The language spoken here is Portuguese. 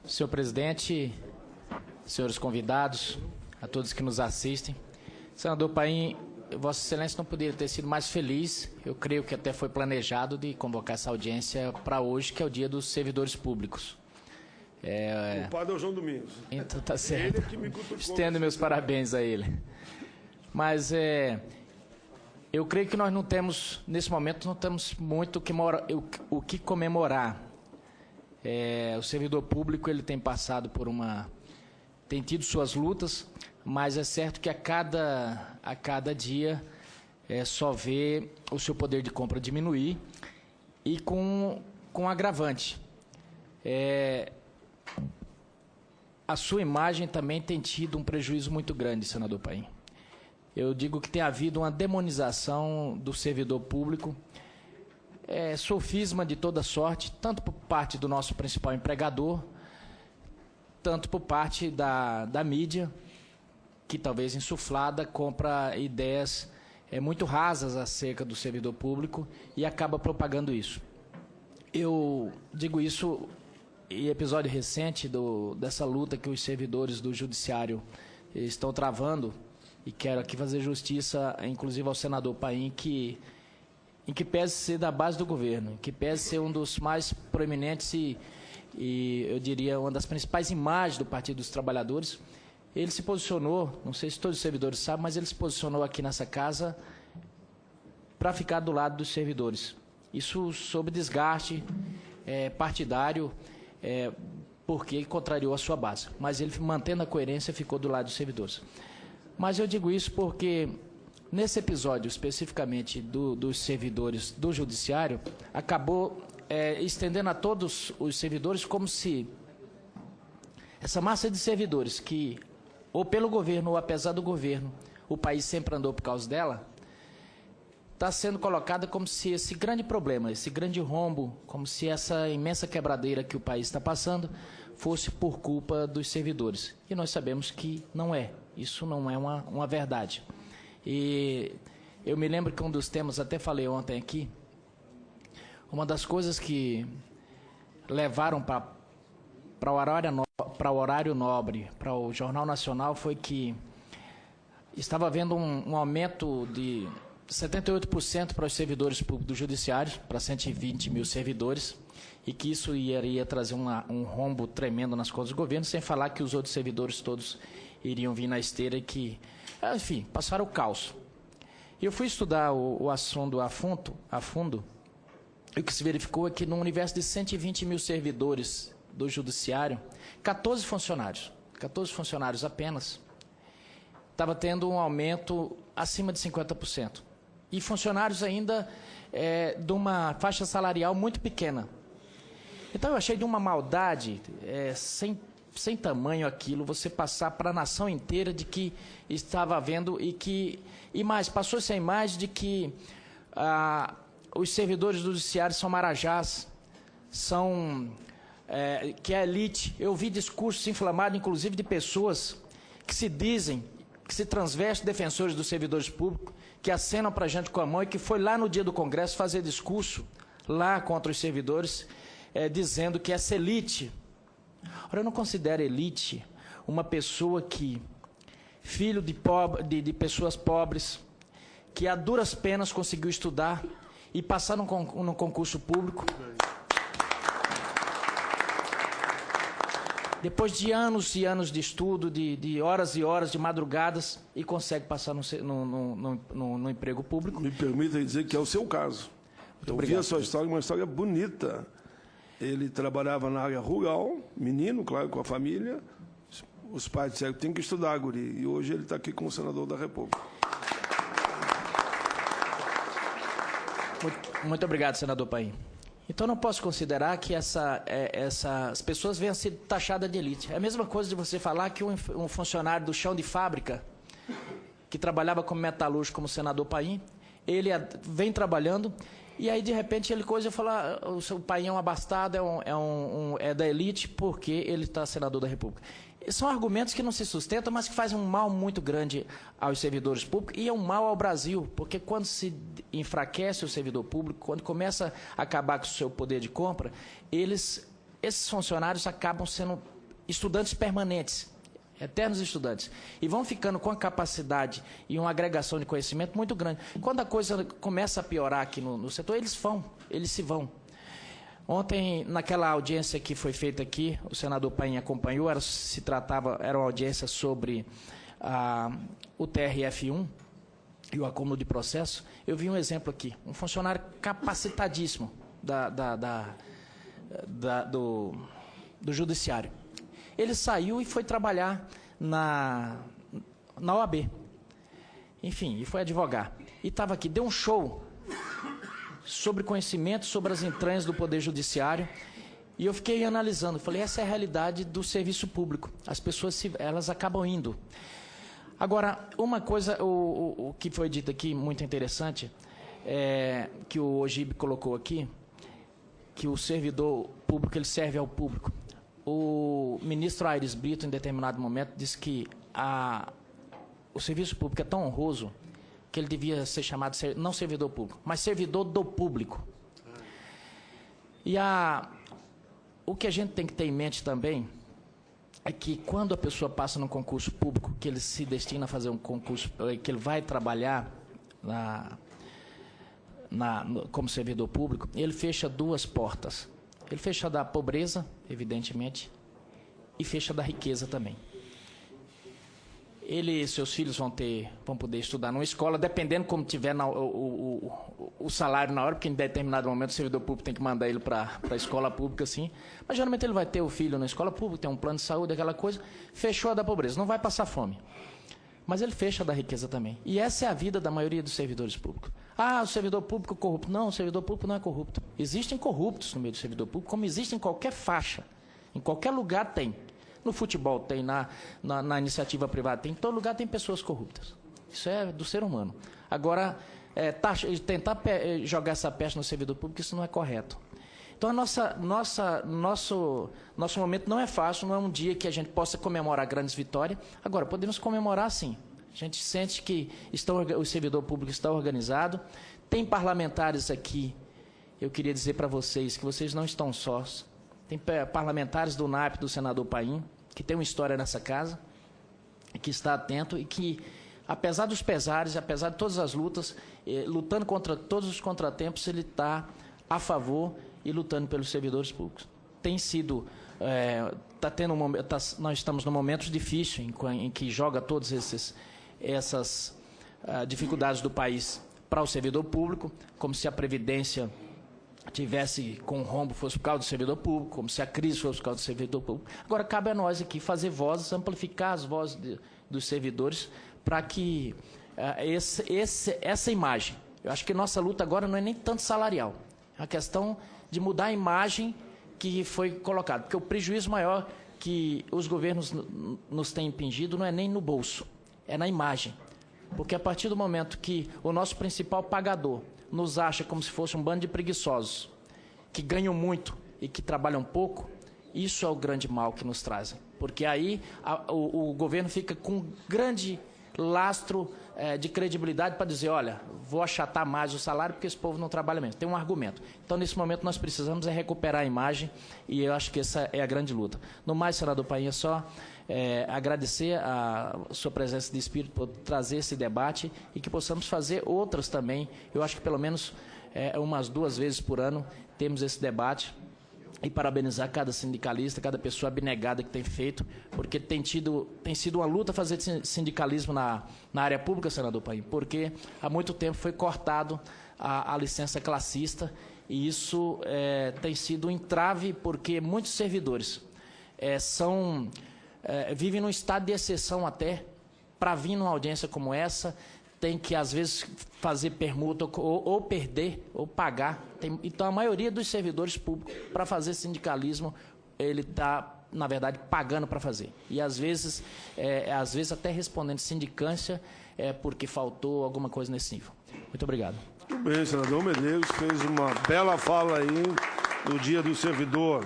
Senhor presidente, senhores convidados, a todos que nos assistem. Senador Paim, Vossa Excelência não poderia ter sido mais feliz, eu creio que até foi planejado, de convocar essa audiência para hoje, que é o Dia dos Servidores Públicos. O padre é o João Domingos. Então tá certo. Ele que me cutucou. Estendo meus parabéns a ele. Mas eu creio que nós não temos, nesse momento, não temos muito o que comemorar. O servidor público ele tem passado por tem tido suas lutas, mas é certo que a cada dia só vê o seu poder de compra diminuir e com agravante. A sua imagem também tem tido um prejuízo muito grande, senador Paim. Eu digo que tem havido uma demonização do servidor público, sofisma de toda sorte, tanto por parte do nosso principal empregador, tanto por parte da mídia, que talvez insuflada compra ideias muito rasas acerca do servidor público e acaba propagando isso. Eu digo isso em episódio recente dessa luta que os servidores do judiciário estão travando, e quero aqui fazer justiça, inclusive ao senador Paim, em que pese ser da base do governo, em que pese ser um dos mais proeminentes e eu diria uma das principais imagens do Partido dos Trabalhadores. Ele se posicionou, não sei se todos os servidores sabem, mas ele se posicionou aqui nessa casa para ficar do lado dos servidores. Isso sob desgaste partidário, porque contrariou a sua base. Mas ele, mantendo a coerência, ficou do lado dos servidores. Mas eu digo isso porque, nesse episódio, especificamente dos servidores do Judiciário, acabou estendendo a todos os servidores como se essa massa de servidores que, ou pelo governo, ou apesar do governo, o país sempre andou por causa dela, está sendo colocada como se esse grande problema, esse grande rombo, como se essa imensa quebradeira que o país está passando fosse por culpa dos servidores. E nós sabemos que não é. Isso não é uma verdade. E eu me lembro que um dos temas, até falei ontem aqui, uma das coisas que levaram para o horário nobre, para o Jornal Nacional, foi que estava havendo um aumento de 78% para os servidores públicos do Judiciário, para 120 mil servidores, e que isso iria trazer um rombo tremendo nas contas do governo, sem falar que os outros servidores todos iriam vir na esteira e que, enfim, passaram o caos. Eu fui estudar o assunto a fundo, e o que se verificou é que no universo de 120 mil servidores do Judiciário, 14 funcionários apenas, estava tendo um aumento acima de 50%. E funcionários ainda de uma faixa salarial muito pequena. Então eu achei de uma maldade sem tamanho aquilo, você passar para a nação inteira de que estava havendo e mais, passou-se a imagem de que os servidores do judiciário são marajás, que é a elite. Eu vi discursos inflamados, inclusive de pessoas que se transvestem defensores dos servidores públicos, que acenam para a gente com a mão e que foi lá no dia do Congresso fazer discurso lá contra os servidores, dizendo que essa elite... Ora, eu não considero elite uma pessoa filho de pessoas pobres, que a duras penas conseguiu estudar e passar no concurso público. Depois de anos e anos de estudo, de horas e horas, de madrugadas, e consegue passar no emprego público. Me permita dizer que é o seu caso. Eu vi a sua história, uma história bonita. Ele trabalhava na área rural, menino, claro, com a família. Os pais disseram que tem que estudar, guri. E hoje ele está aqui como senador da República. Muito obrigado, senador Paim. Então, não posso considerar que essas pessoas venham a ser taxadas de elite. É a mesma coisa de você falar que um funcionário do chão de fábrica, que trabalhava como metalúrgico, como senador Paim, ele vem trabalhando, e aí, de repente, ele fala, o seu Paim é um abastado, é da elite, porque ele está senador da República. São argumentos que não se sustentam, mas que fazem um mal muito grande aos servidores públicos e é um mal ao Brasil, porque quando se enfraquece o servidor público, quando começa a acabar com o seu poder de compra, esses funcionários acabam sendo estudantes permanentes, eternos estudantes, e vão ficando com a capacidade e uma agregação de conhecimento muito grande. Quando a coisa começa a piorar aqui no setor, eles se vão. Ontem, naquela audiência que foi feita aqui, o senador Paim acompanhou, era uma audiência sobre o TRF1 e o acúmulo de processo. Eu vi um exemplo aqui, um funcionário capacitadíssimo do judiciário. Ele saiu e foi trabalhar na OAB. Enfim, e foi advogar. E estava aqui, deu um show sobre conhecimento, sobre as entranhas do Poder Judiciário. E eu fiquei analisando, falei, essa é a realidade do serviço público. As pessoas, elas acabam indo. Agora, uma coisa, o que foi dito aqui, muito interessante, que o Ogibe colocou aqui, que o servidor público, ele serve ao público. O ministro Aires Brito, em determinado momento, disse que o serviço público é tão honroso que ele devia ser chamado, não servidor público, mas servidor do público. E o que a gente tem que ter em mente também é que quando a pessoa passa num concurso público, que ele se destina a fazer um concurso, que ele vai trabalhar como servidor público, ele fecha duas portas. Ele fecha da pobreza, evidentemente, e fecha da riqueza também. Ele e seus filhos vão poder estudar numa escola, dependendo como tiver o salário na hora, porque em determinado momento o servidor público tem que mandar ele para a escola pública, assim. Mas geralmente ele vai ter o filho na escola pública, tem um plano de saúde, aquela coisa. Fechou a da pobreza, não vai passar fome. Mas ele fecha a da riqueza também. E essa é a vida da maioria dos servidores públicos. O servidor público é corrupto. Não, o servidor público não é corrupto. Existem corruptos no meio do servidor público, como existe em qualquer faixa. Em qualquer lugar tem. No futebol tem, na iniciativa privada tem, em todo lugar tem pessoas corruptas. Isso é do ser humano. Agora, tentar jogar essa peste no servidor público, isso não é correto. Então, nosso momento não é fácil, não é um dia que a gente possa comemorar grandes vitórias. Agora, podemos comemorar sim. A gente sente que o servidor público está organizado. Tem parlamentares aqui, eu queria dizer para vocês que vocês não estão sós. Tem parlamentares do NAP, do senador Paim, que tem uma história nessa casa, que está atento e que, apesar dos pesares, apesar de todas as lutas, lutando contra todos os contratempos, ele está a favor e lutando pelos servidores públicos. Tem sido... nós estamos num momento difícil em que joga todas essas dificuldades do país para o servidor público, como se a Previdência tivesse com um rombo, fosse por causa do servidor público, como se a crise fosse por causa do servidor público. Agora, cabe a nós aqui fazer vozes, amplificar as vozes dos servidores para que essa imagem, eu acho que nossa luta agora não é nem tanto salarial, é a questão de mudar a imagem que foi colocada, porque o prejuízo maior que os governos nos têm impingido não é nem no bolso, é na imagem. Porque a partir do momento que o nosso principal pagador nos acha como se fosse um bando de preguiçosos, que ganham muito e que trabalham pouco, isso é o grande mal que nos trazem. Porque aí o governo fica com um grande lastro de credibilidade para dizer, olha, vou achatar mais o salário porque esse povo não trabalha mesmo. Tem um argumento. Então, nesse momento, nós precisamos recuperar a imagem e eu acho que essa é a grande luta. No mais, senador Paim, é só agradecer a sua presença de espírito por trazer esse debate e que possamos fazer outras também. Eu acho que pelo menos umas 2 vezes por ano temos esse debate e parabenizar cada sindicalista, cada pessoa abnegada que tem feito, porque tem sido uma luta fazer sindicalismo na área pública, senador Paim, porque há muito tempo foi cortado a licença classista e isso tem sido um entrave, porque muitos servidores vivem num estado de exceção até, para vir numa audiência como essa, tem que, às vezes, fazer permuta ou perder ou pagar. Então, a maioria dos servidores públicos, para fazer sindicalismo, ele está, na verdade, pagando para fazer. E, às vezes até respondendo sindicância, porque faltou alguma coisa nesse nível. Muito obrigado. Muito bem, senador Medeiros fez uma bela fala aí no Dia do Servidor.